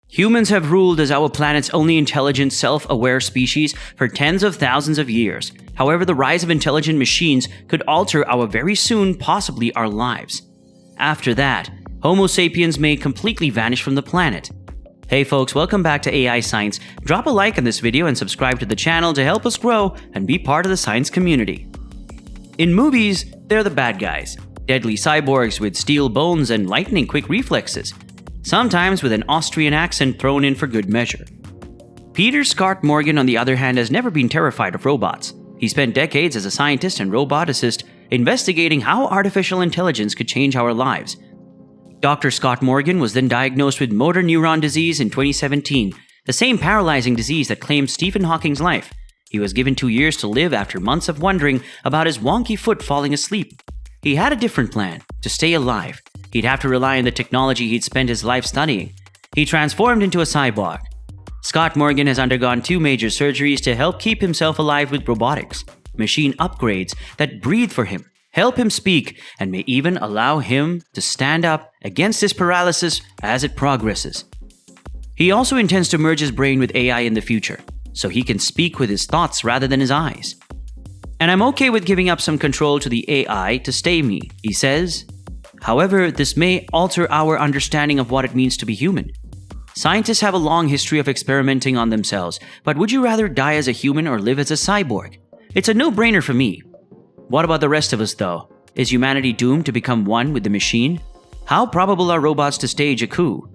Humans have ruled as our planet's only intelligent, self-aware species for tens of thousands of years. However, the rise of intelligent machines could alter our very soon, possibly our lives. After that, Homo sapiens may completely vanish from the planet. Hey folks, welcome back to AI Science. Drop a like on this video and subscribe to the channel to help us grow and be part of the science community. In movies, they're the bad guys. Deadly cyborgs with steel bones and lightning-quick reflexes. Sometimes with an Austrian accent thrown in for good measure. Peter Scott Morgan, on the other hand, has never been terrified of robots. He spent decades as a scientist and roboticist investigating how artificial intelligence could change our lives. Dr. Scott Morgan was then diagnosed with motor neuron disease in 2017, the same paralyzing disease that claimed Stephen Hawking's life. He was given 2 years to live after months of wondering about his wonky foot falling asleep. He had a different plan: to stay alive. He'd have to rely on the technology he'd spent his life studying. He transformed into a cyborg. Scott Morgan has undergone 2 major surgeries to help keep himself alive with robotics, machine upgrades that breathe for him, help him speak, and may even allow him to stand up against his paralysis as it progresses. He also intends to merge his brain with AI in the future, so he can speak with his thoughts rather than his eyes. And I'm okay with giving up some control to the AI to stay me, he says. However, this may alter our understanding of what it means to be human. Scientists have a long history of experimenting on themselves, but would you rather die as a human or live as a cyborg? It's a no-brainer for me. What about the rest of us, though? Is humanity doomed to become one with the machine? How probable are robots to stage a coup?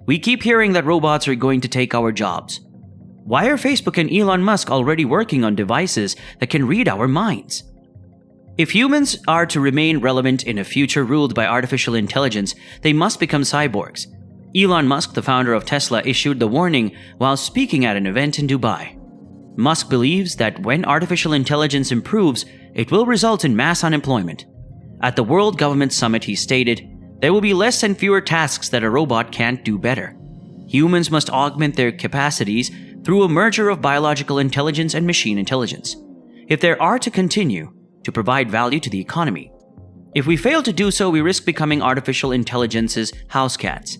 We keep hearing that robots are going to take our jobs. Why are Facebook and Elon Musk already working on devices that can read our minds? If humans are to remain relevant in a future ruled by artificial intelligence, they must become cyborgs. Elon Musk, the founder of Tesla, issued the warning while speaking at an event in Dubai. Musk believes that when artificial intelligence improves, it will result in mass unemployment. At the World Government Summit, he stated, "There will be less and fewer tasks that a robot can't do better. Humans must augment their capacities through a merger of biological intelligence and machine intelligence, if they are to continue to provide value to the economy. If we fail to do so, we risk becoming artificial intelligence's house cats."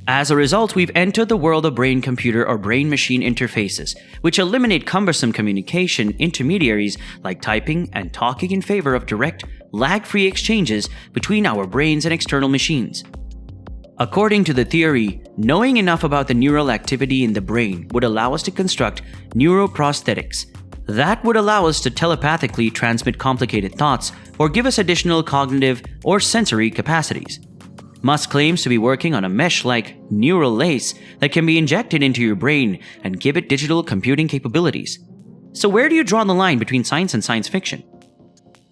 As a result, we've entered the world of brain-computer or brain-machine interfaces, which eliminate cumbersome communication intermediaries like typing and talking in favor of direct, lag-free exchanges between our brains and external machines. According to the theory, knowing enough about the neural activity in the brain would allow us to construct neuroprosthetics. That would allow us to telepathically transmit complicated thoughts or give us additional cognitive or sensory capacities. Musk claims to be working on a mesh-like neural lace that can be injected into your brain and give it digital computing capabilities. So where do you draw the line between science and science fiction?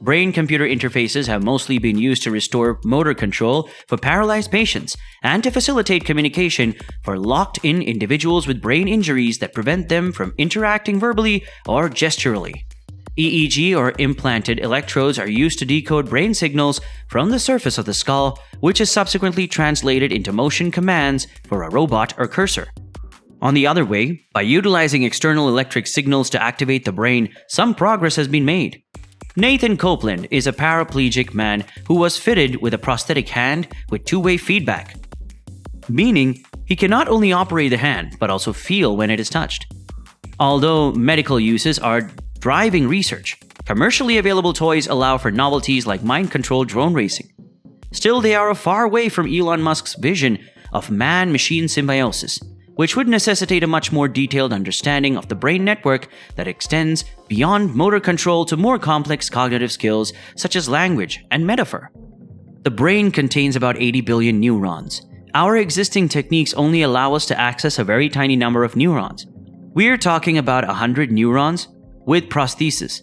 Brain-computer interfaces have mostly been used to restore motor control for paralyzed patients and to facilitate communication for locked-in individuals with brain injuries that prevent them from interacting verbally or gesturally. EEG or implanted electrodes are used to decode brain signals from the surface of the skull, which is subsequently translated into motion commands for a robot or cursor. On the other way, by utilizing external electric signals to activate the brain, some progress has been made. Nathan Copeland is a paraplegic man who was fitted with a prosthetic hand with two-way feedback, meaning he can not only operate the hand but also feel when it is touched. Although medical uses are driving research, commercially available toys allow for novelties like mind-controlled drone racing. Still, they are far away from Elon Musk's vision of man-machine symbiosis, which would necessitate a much more detailed understanding of the brain network that extends beyond motor control to more complex cognitive skills such as language and metaphor. The brain contains about 80 billion neurons. Our existing techniques only allow us to access a very tiny number of neurons. We're talking about 100 neurons with prosthesis.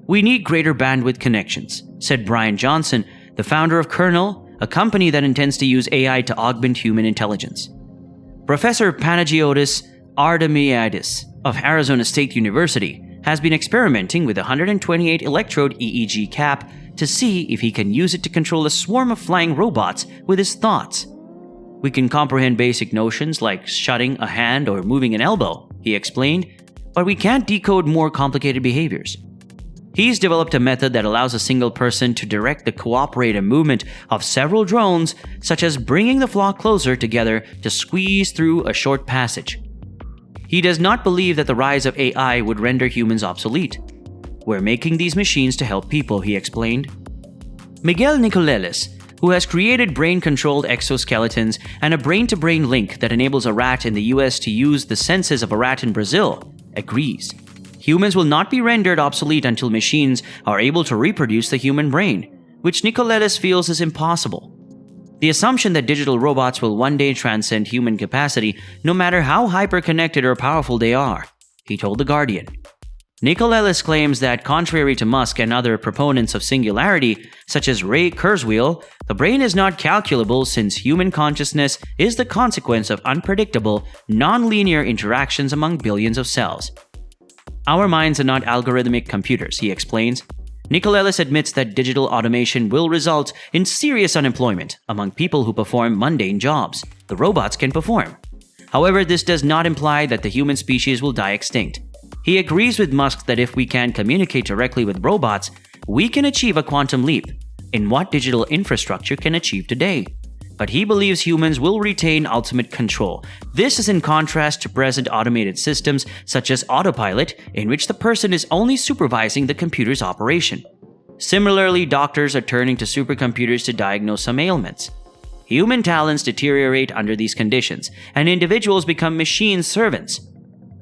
We need greater bandwidth connections, said Brian Johnson, the founder of Kernel, a company that intends to use AI to augment human intelligence. Professor Panagiotis Ardemiadis of Arizona State University has been experimenting with a 128 electrode EEG cap to see if he can use it to control a swarm of flying robots with his thoughts. "We can comprehend basic notions like shutting a hand or moving an elbow," he explained, "but we can't decode more complicated behaviors." He's developed a method that allows a single person to direct the cooperative movement of several drones, such as bringing the flock closer together to squeeze through a short passage. He does not believe that the rise of AI would render humans obsolete. We're making these machines to help people, he explained. Miguel Nicolelis, who has created brain-controlled exoskeletons and a brain-to-brain link that enables a rat in the US to use the senses of a rat in Brazil, agrees. Humans will not be rendered obsolete until machines are able to reproduce the human brain, which Nicolelis feels is impossible. The assumption that digital robots will one day transcend human capacity, no matter how hyper-connected or powerful they are, he told The Guardian. Nicolelis claims that, contrary to Musk and other proponents of singularity, such as Ray Kurzweil, the brain is not calculable since human consciousness is the consequence of unpredictable, non-linear interactions among billions of cells. Our minds are not algorithmic computers, he explains. Nicolelis admits that digital automation will result in serious unemployment among people who perform mundane jobs the robots can perform. However, this does not imply that the human species will die extinct. He agrees with Musk that if we can communicate directly with robots, we can achieve a quantum leap in what digital infrastructure can achieve today. But he believes humans will retain ultimate control. This is in contrast to present automated systems such as autopilot, in which the person is only supervising the computer's operation. Similarly, doctors are turning to supercomputers to diagnose some ailments. Human talents deteriorate under these conditions, and individuals become machine servants.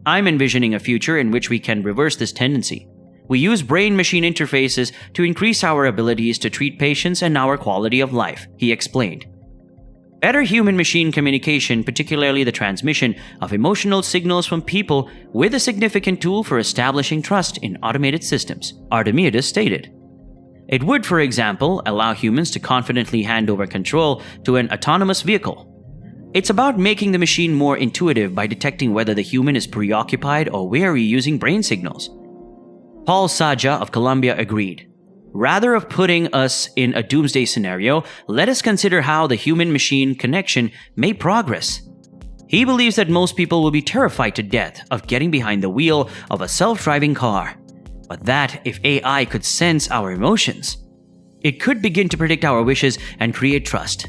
I'm envisioning a future in which we can reverse this tendency. We use brain-machine interfaces to increase our abilities to treat patients and our quality of life, he explained. Better human-machine communication, particularly the transmission of emotional signals from people, with a significant tool for establishing trust in automated systems, Artemides stated. It would, for example, allow humans to confidently hand over control to an autonomous vehicle. It's about making the machine more intuitive by detecting whether the human is preoccupied or wary using brain signals. Paul Saja of Columbia agreed. Rather of putting us in a doomsday scenario, let us consider how the human-machine connection may progress. He believes that most people will be terrified to death of getting behind the wheel of a self-driving car. But that if AI could sense our emotions, it could begin to predict our wishes and create trust.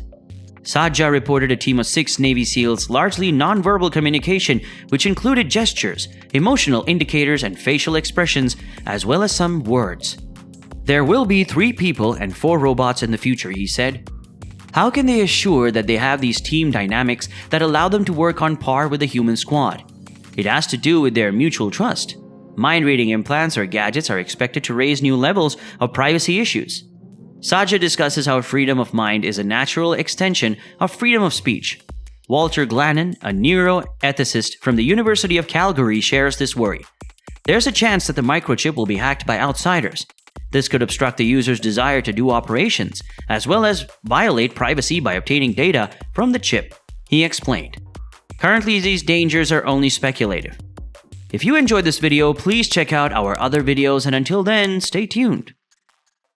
Saja reported a team of 6 Navy SEALs, largely nonverbal communication, which included gestures, emotional indicators, and facial expressions, as well as some words. There will be 3 people and 4 robots in the future, he said. How can they assure that they have these team dynamics that allow them to work on par with the human squad? It has to do with their mutual trust. Mind-reading implants or gadgets are expected to raise new levels of privacy issues. Saja discusses how freedom of mind is a natural extension of freedom of speech. Walter Glannon, a neuroethicist from the University of Calgary, shares this worry. There's a chance that the microchip will be hacked by outsiders. This could obstruct the user's desire to do operations, as well as violate privacy by obtaining data from the chip, he explained. Currently, these dangers are only speculative. If you enjoyed this video, please check out our other videos, and until then, stay tuned.